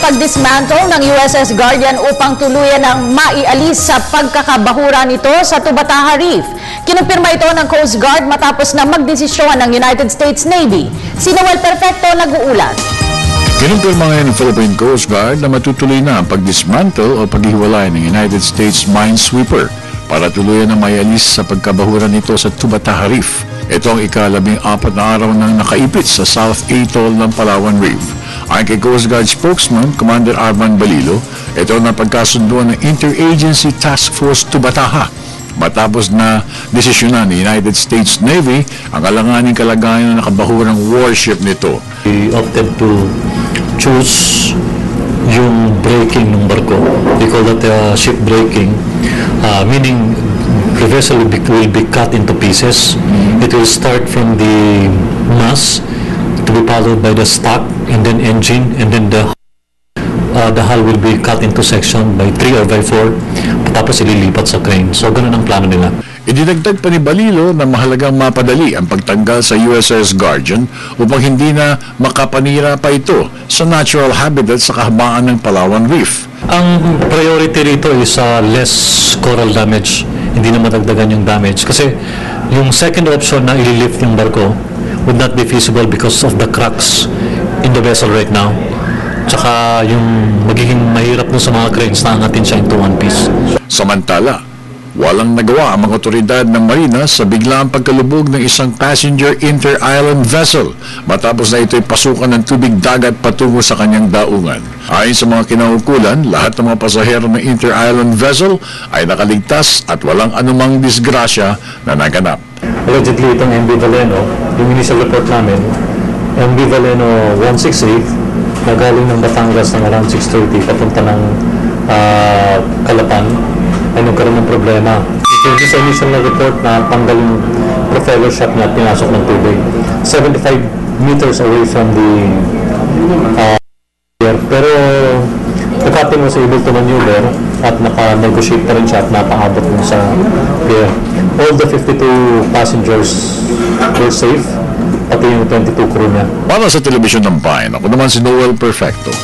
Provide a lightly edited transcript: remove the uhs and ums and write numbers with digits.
pag-dismantle ng USS Guardian upang tuluyan ang maialis sa pagkakabahura nito sa Tubataha Reef. Kinumpirma ito ng Coast Guard matapos na magdesisyon ng United States Navy. Si Noel Perfecto nag-uulat. Kinumpirma ngayon ng Philippine Coast Guard na matutuloy na ang pag-dismantle o paghiwalay ng United States Minesweeper para tuluyan na maialis sa pagkabahura nito sa Tubataha Reef. Ito ang ika-14 na araw nang nakaipit sa South Atoll ng Palawan Reef. Ayon kay Coast Guard spokesman, Commander Arman Balilo, ito ang napagkasunduan ng Interagency Task Force Tubataha matapos na desisyonan ng United States Navy ang alanganing kalagayan ng nakabahurang warship nito. We opted to choose yung breaking ng barko. They call that ship breaking, meaning the vessel will be cut into pieces. It will start from the mast to be followed by the stock and then engine, and then the hull will be cut into section by 3 or by 4, tapos ililipat sa crane. So ganun ang plano nila. Idinagdag pa ni Balilo na mahalagang mapadali ang pagtanggal sa USS Guardian upang hindi na makapanira pa ito sa natural habitat sa kahabaan ng Palawan Reef. Ang priority rito is less coral damage, hindi na madagdagan yung damage. Kasi yung second option na ililift yung barko would not be feasible because of the cracks in the vessel right now. Tsaka yung magiging mahirap sa mga cranes na angatin siya into one piece. Samantala, walang nagawa ang mga otoridad ng Marina sa biglaang pagkalubog ng isang passenger inter-island vessel matapos na ito'y pasukan ng tubig dagat patungo sa kanyang daungan. Ayon sa mga kinaukulan, lahat ng mga pasahero ng inter-island vessel ay nakaligtas at walang anumang disgrasya na naganap. Allegedly, itong MV Valeno, yung initial report namin, MV Valeno 168, na galing ng Batangas ng around 6:30 papunta ng Calapan, ay nagkaroon ng problema. Ito sa initial na report na tanggal yung propeller shaft niya at pinasok ng tubig 75 meters away from the pier. Pero the captain was able to maneuver at naka-negotiate na rin siya at napaabot mo sa pier. All the 52 passengers were safe, pati yung 22 crew niya. Para sa Telebisyon ng Bayan, ako naman si Noel Perfecto.